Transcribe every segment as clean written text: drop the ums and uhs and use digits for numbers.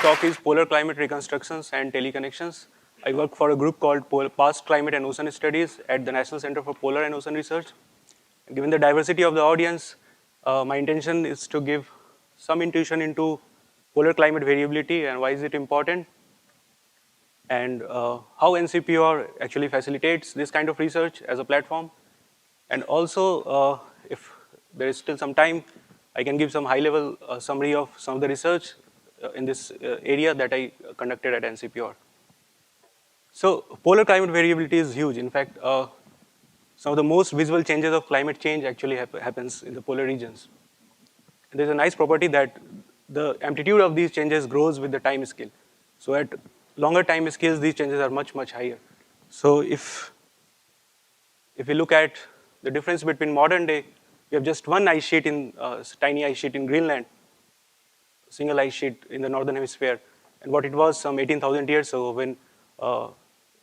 talk is Polar Climate Reconstructions and Teleconnections. I work for a group called Past Climate and Ocean Studies at the National Center for Polar and Ocean Research. Given the diversity of the audience, my intention is to give some intuition into polar climate variability and why is it important, and how NCPOR actually facilitates this kind of research as a platform. And also, if there is still some time, I can give some high-level summary of some of the research in this area that I conducted at NCPOR. So polar climate variability is huge. In fact, some of the most visible changes of climate change actually happens in the polar regions. And there's a nice property that the amplitude of these changes grows with the time scale. So at longer time scales, these changes are much, much higher. So if we look at the difference between modern day, we have just one ice sheet in tiny ice sheet in Greenland, single ice sheet in the northern hemisphere, and what it was some 18,000 years ago when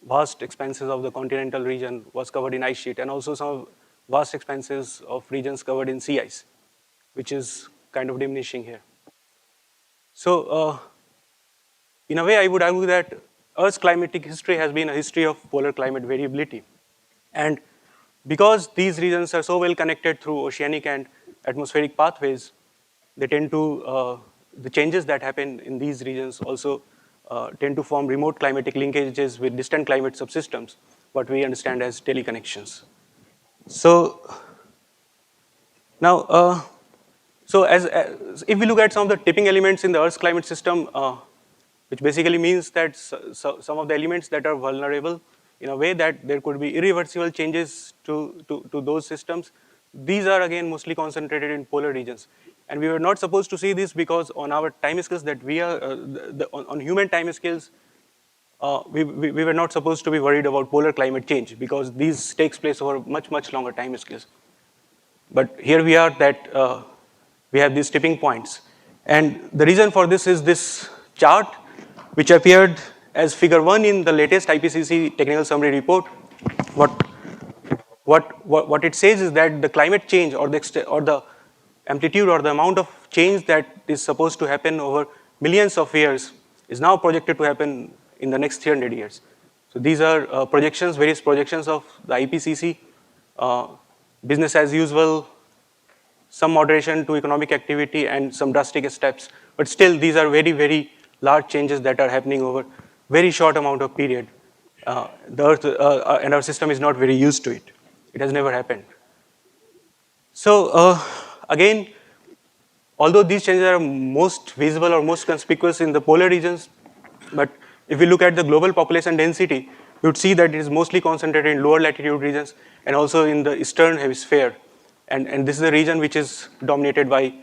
vast expanses of the continental region was covered in ice sheet, and also some vast expanses of regions covered in sea ice, which is kind of diminishing here. So in a way, I would argue that Earth's climatic history has been a history of polar climate variability. And because these regions are so well connected through oceanic and atmospheric pathways, they tend to, the changes that happen in these regions also tend to form remote climatic linkages with distant climate subsystems, what we understand as teleconnections. So now, if we look at some of the tipping elements in the Earth's climate system, which basically means that some of the elements that are vulnerable in a way that there could be irreversible changes to those systems, these are again mostly concentrated in polar regions. And we were not supposed to see this because on our time scales that we are, on human time scales, we were not supposed to be worried about polar climate change because these takes place over much, much longer time scales. But here we are that we have these tipping points. And the reason for this is this chart, which appeared as figure 1 in the latest IPCC technical summary report. What it says is that the climate change or the amplitude or the amount of change that is supposed to happen over millions of years is now projected to happen in the next 300 years. So these are projections, various projections of the IPCC, business as usual, some moderation to economic activity and some drastic steps. But still, these are very, very large changes that are happening over very short amount of period. The Earth and our system is not very used to it. It has never happened. So again, although these changes are most visible or most conspicuous in the polar regions, but if we look at the global population density, we would see that it is mostly concentrated in lower latitude regions and also in the eastern hemisphere. And this is a region which is dominated by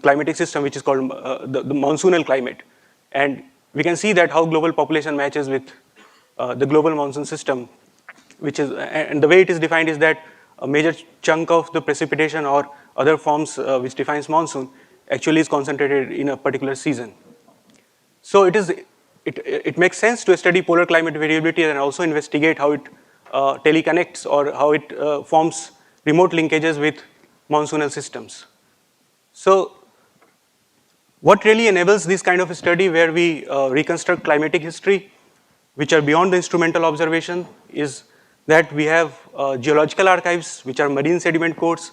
climatic system which is called the monsoonal climate. And we can see that how global population matches with the global monsoon system, which is, and the way it is defined is that a major chunk of the precipitation or other forms which defines monsoon actually is concentrated in a particular season. So it makes sense to study polar climate variability and also investigate how it teleconnects or how it forms remote linkages with monsoonal systems. So what really enables this kind of a study where we reconstruct climatic history, which are beyond the instrumental observation, is that we have geological archives, which are marine sediment cores,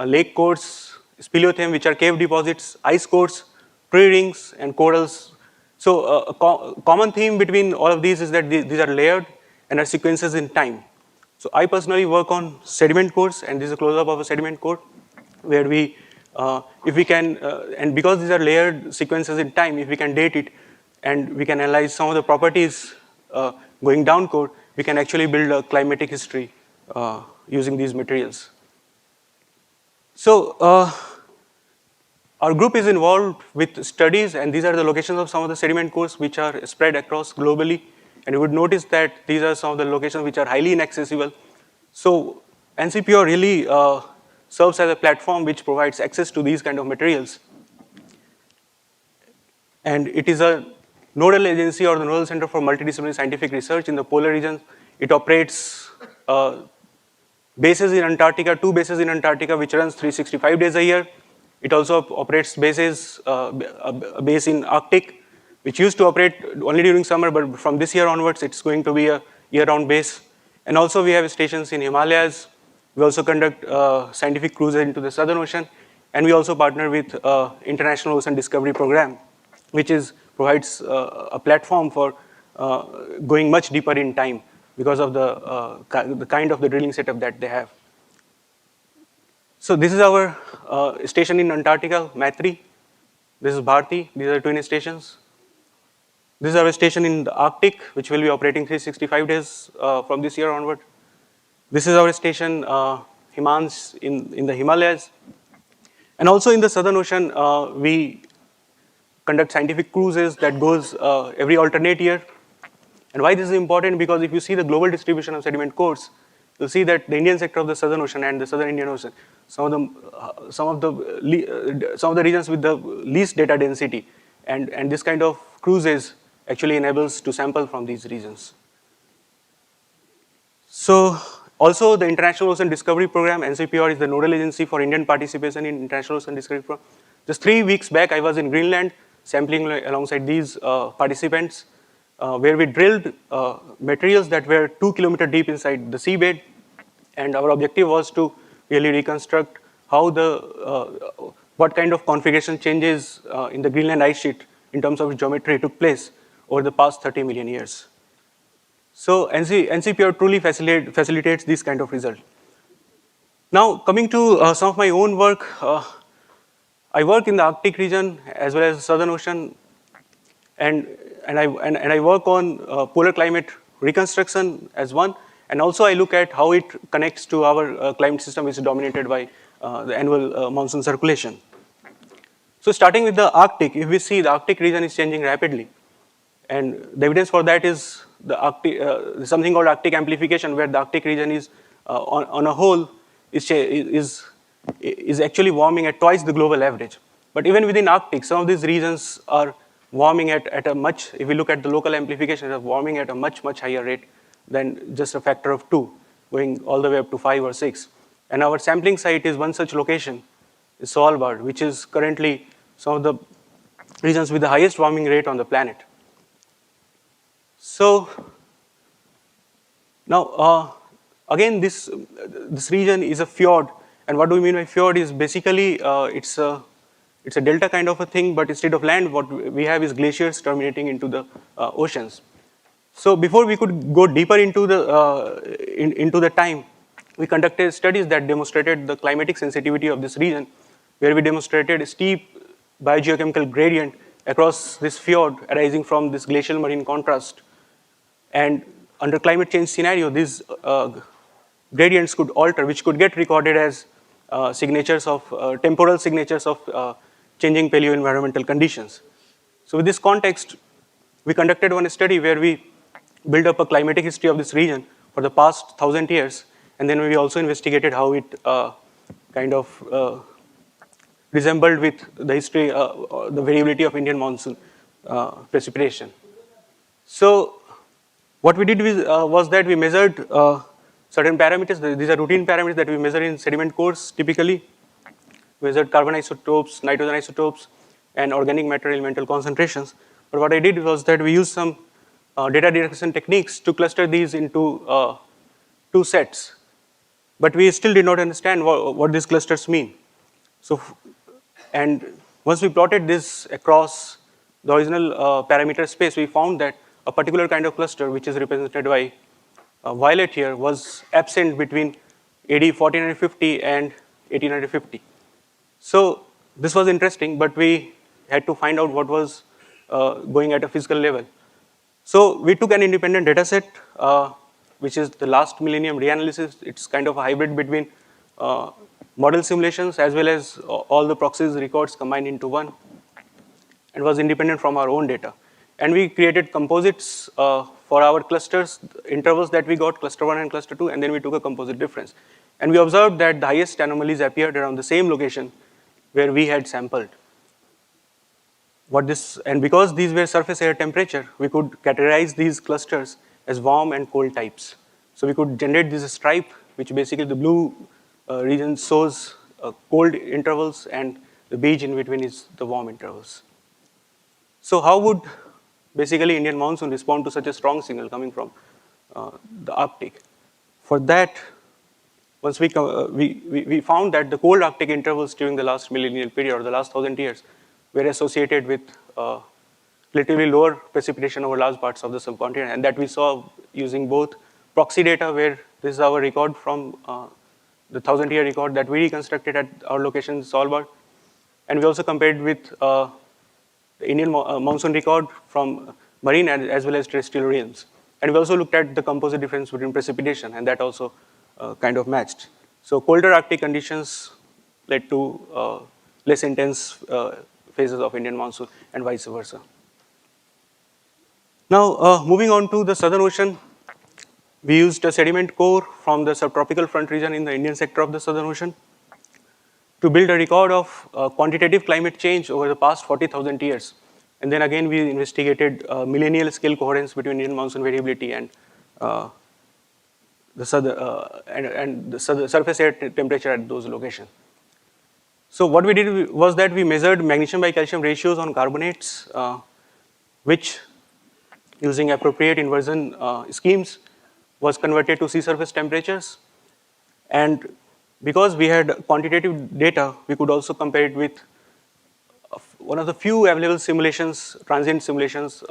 lake cores, speleothem, which are cave deposits, ice cores, tree rings, and corals. So a common theme between all of these is that these are layered and are sequences in time. So I personally work on sediment cores, and this is a close-up of a sediment core, where we, if we can, and because these are layered sequences in time, if we can date it, and we can analyze some of the properties going down core, we can actually build a climatic history using these materials. So our group is involved with studies, and these are the locations of some of the sediment cores which are spread across globally. And you would notice that these are some of the locations which are highly inaccessible. So NCPOR really serves as a platform which provides access to these kind of materials. And it is a nodal agency or the Nodal Center for Multidisciplinary Scientific Research in the polar region. It operates bases in Antarctica, 2 bases in Antarctica, which runs 365 days a year. It also operates bases, a base in Arctic, which used to operate only during summer, but from this year onwards, it's going to be a year-round base. And also we have stations in Himalayas. We also conduct scientific cruises into the Southern Ocean, and we also partner with International Ocean Discovery Program, which provides a platform for going much deeper in time because of the kind of the drilling setup that they have. So this is our station in Antarctica, Maitri. This is Bharti. These are twin stations. This is our station in the Arctic, which will be operating 365 days from this year onward. This is our station, Himans, in the Himalayas. And also in the Southern Ocean, we conduct scientific cruises that goes every alternate year. And why this is important? Because if you see the global distribution of sediment cores, you'll see that the Indian sector of the Southern Ocean and the Southern Indian Ocean, some of the regions with the least data density, and this kind of cruises actually enables to sample from these regions. So also the International Ocean Discovery Program, NCPOR, is the nodal agency for Indian participation in International Ocean Discovery Program. Just 3 weeks back, I was in Greenland sampling alongside these participants, where we drilled materials that were 2 kilometers deep inside the seabed, and our objective was to really reconstruct how what kind of configuration changes in the Greenland ice sheet in terms of geometry took place over the past 30 million years. So NCPOR truly facilitates this kind of result. Now coming to some of my own work, I work in the Arctic region as well as the Southern Ocean, and I work on polar climate reconstruction as one, and also I look at how it connects to our climate system, which is dominated by the annual monsoon circulation. So starting with the Arctic, if we see the Arctic region is changing rapidly, and the evidence for that is the Arctic, something called Arctic amplification, where the Arctic region is on a whole is actually warming at twice the global average. But even within Arctic, some of these regions are warming at a much, if we look at the local amplification, are warming at a much higher rate than just a factor of 2, going all the way up to 5 or 6. And our sampling site is one such location, is Svalbard, which is currently some of the regions with the highest warming rate on the planet. So now, again, this region is a fjord, and what do we mean by fjord is basically it's a delta kind of a thing, but instead of land, what we have is glaciers terminating into the oceans. So before we could go deeper into the time, we conducted studies that demonstrated the climatic sensitivity of this region, where we demonstrated a steep biogeochemical gradient across this fjord arising from this glacial marine contrast. And under climate change scenario, these gradients could alter, which could get recorded as signatures of temporal signatures of changing paleo-environmental conditions. So with this context, we conducted one study where we built up a climatic history of this region for the past 1,000 years, and then we also investigated how it kind of resembled with the history, the variability of Indian monsoon precipitation. So what we did was that we measured certain parameters. These are routine parameters that we measure in sediment cores typically. We measured carbon isotopes, nitrogen isotopes, and organic matter elemental concentrations. But what I did was that we used some data direction techniques to cluster these into 2 sets. But we still did not understand what these clusters mean. So, and once we plotted this across the original parameter space, we found that a particular kind of cluster, which is represented by violet here, was absent between AD 1450 and 1850. So this was interesting, but we had to find out what was going at a physical level. So we took an independent data set, which is the last millennium reanalysis. It's kind of a hybrid between model simulations as well as all the proxies records combined into one, and was independent from our own data. And we created composites for our clusters, intervals that we got, cluster 1 and cluster 2, and then we took a composite difference. And we observed that the highest anomalies appeared around the same location where we had sampled. And because these were surface air temperature, we could categorize these clusters as warm and cold types. So we could generate this stripe, which basically the blue region shows cold intervals, and the beach in between is the warm intervals. So how would basically Indian monsoon respond to such a strong signal coming from the Arctic? For that, once we found that the cold Arctic intervals during the last millennial period or the last 1,000 years were associated with relatively lower precipitation over large parts of the subcontinent, and that we saw using both proxy data, where this is our record from the 1,000-year record that we reconstructed at our location in Svalbard, and we also compared with the Indian monsoon record from marine as well as terrestrial realms. And we also looked at the composite difference between precipitation, and that also kind of matched. So colder Arctic conditions led to less intense phases of Indian monsoon and vice versa. Now, moving on to the Southern Ocean, we used a sediment core from the subtropical front region in the Indian sector of the Southern Ocean to build a record of quantitative climate change over the past 40,000 years. And then again, we investigated millennial scale coherence between Indian monsoon variability and the surface air temperature at those locations. So what we did was that we measured magnesium by calcium ratios on carbonates, which using appropriate inversion schemes was converted to sea surface temperatures. And because we had quantitative data, we could also compare it with one of the few available simulations, transient simulations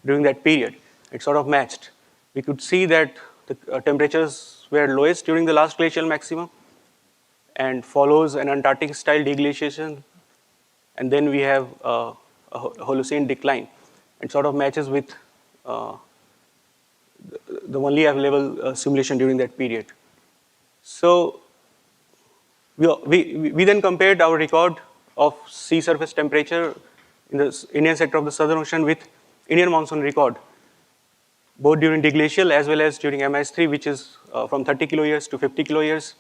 during that period. It sort of matched. We could see that the temperatures were lowest during the last glacial maximum and follows an Antarctic style deglaciation. And then we have a Holocene decline. It sort of matches with the only available simulation during that period. So we then compared our record of sea surface temperature in the Indian sector of the Southern Ocean with Indian monsoon record, both during deglacial as well as during MIS3, which is from 30 kiloyears to 50 kiloyears.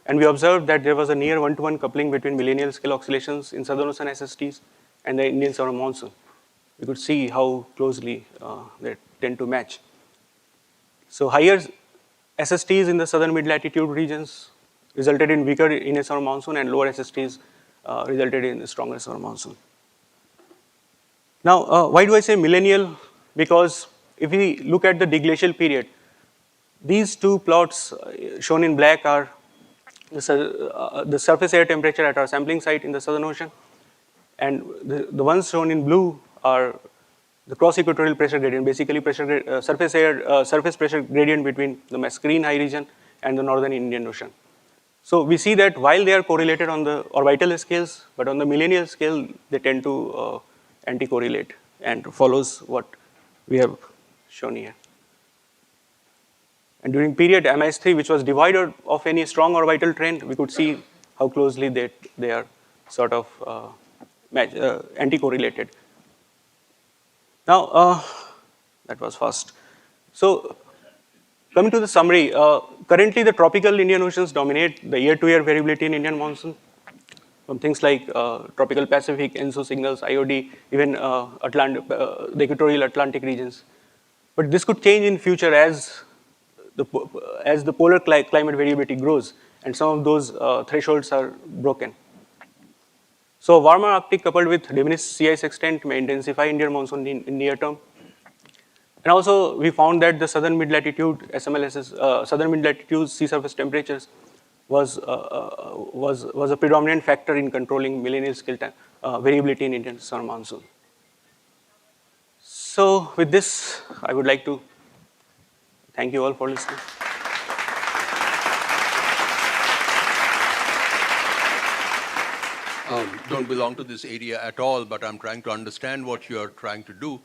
And we observed that there was a near one-to-one coupling between millennial scale oscillations in Southern Ocean SSTs and the Indian summer monsoon. We could see how closely they tend to match. So higher SSTs in the southern mid-latitude regions resulted in weaker Indian summer monsoon, and lower SSTs resulted in a stronger summer monsoon. Now, why do I say millennial? Because if we look at the deglacial period, these two plots shown in black are the surface air temperature at our sampling site in the Southern Ocean, and the ones shown in blue are the cross-equatorial pressure gradient, basically surface pressure gradient between the Mascarene high region and the northern Indian Ocean. So we see that while they are correlated on the orbital scales, but on the millennial scale, they tend to anti-correlate and follows what we have shown here. And during period MIS3, which was devoid of any strong orbital trend, we could see how closely they are sort of anti-correlated. Now, that was fast. So, coming to the summary, currently the tropical Indian Oceans dominate the year-to-year variability in Indian monsoon, from things like tropical Pacific, ENSO signals, IOD, even the equatorial Atlantic regions. But this could change in future as the polar climate variability grows and some of those thresholds are broken. So warmer Arctic coupled with diminished sea ice extent may intensify Indian monsoon in near term. And also we found that the southern mid-latitude SMLSs, southern mid-latitude sea surface temperatures was a predominant factor in controlling millennial scale variability in Indian summer monsoon. So with this, I would like to thank you all for listening. Don't belong to this area at all, but I'm trying to understand what you're trying to do.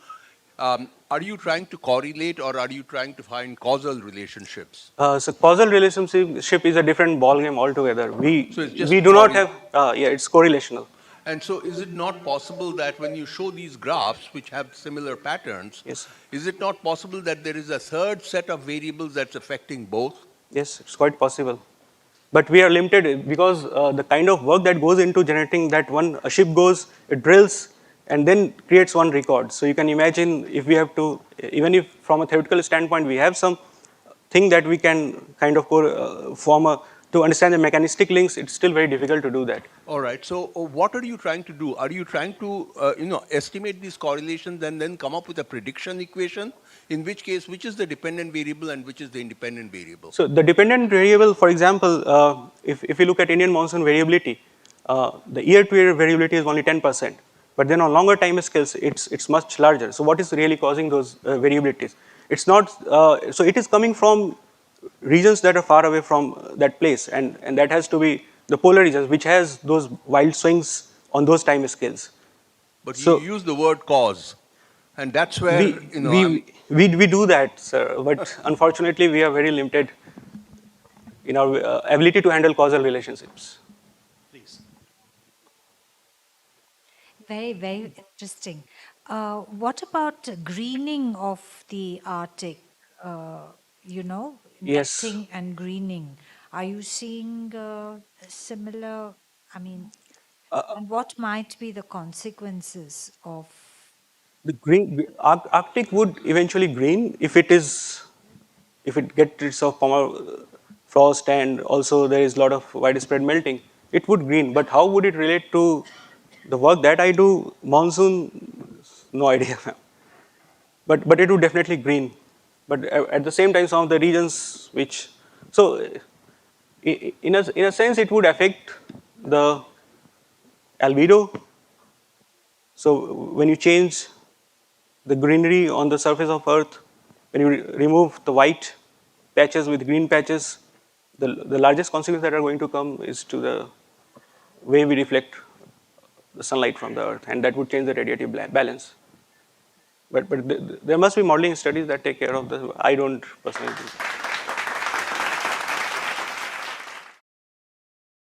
Are you trying to correlate, or are you trying to find causal relationships? So causal relationship is a different ballgame altogether. We do not have, it's correlational. And so is it not possible that when you show these graphs, which have similar patterns, Yes. is it not possible that there is a third set of variables that's affecting both? Yes, it's quite possible. But we are limited because the kind of work that goes into generating that a ship goes, it drills, and then creates one record. So you can imagine if we have to, even if from a theoretical standpoint we have some thing that we can kind of form a to understand the mechanistic links, it's still very difficult to do that. All right. So what are you trying to do? Are you trying to, estimate these correlations and then come up with a prediction equation? In which case, which is the dependent variable and which is the independent variable? So the dependent variable, for example, if you look at Indian monsoon variability, the year-to-year variability is only 10%. But then on longer time scales, it's much larger. So what is really causing those variabilities? It's not, so it is coming from regions that are far away from that place, and that has to be the polar regions, which has those wild swings on those time scales. But you So use the word cause. And that's where, we, we do that, sir, but unfortunately we are very limited in our ability to handle causal relationships. Please. Very, very interesting. What about greening of the Arctic? Yes. Melting and greening. Are you seeing similar? I mean, and what might be the consequences of? The Arctic would eventually green if it gets rid of permafrost, and also there is a lot of widespread melting. It would green, but how would it relate to the work that I do? Monsoon, no idea. But it would definitely green. But at the same time, some of the regions which, so in a sense, it would affect the albedo. So when you change the greenery on the surface of Earth, when you remove the white patches with green patches, the largest consequences that are going to come is to the way we reflect the sunlight from the Earth, and that would change the radiative balance. But there must be modeling studies that take care of this. I don't personally do.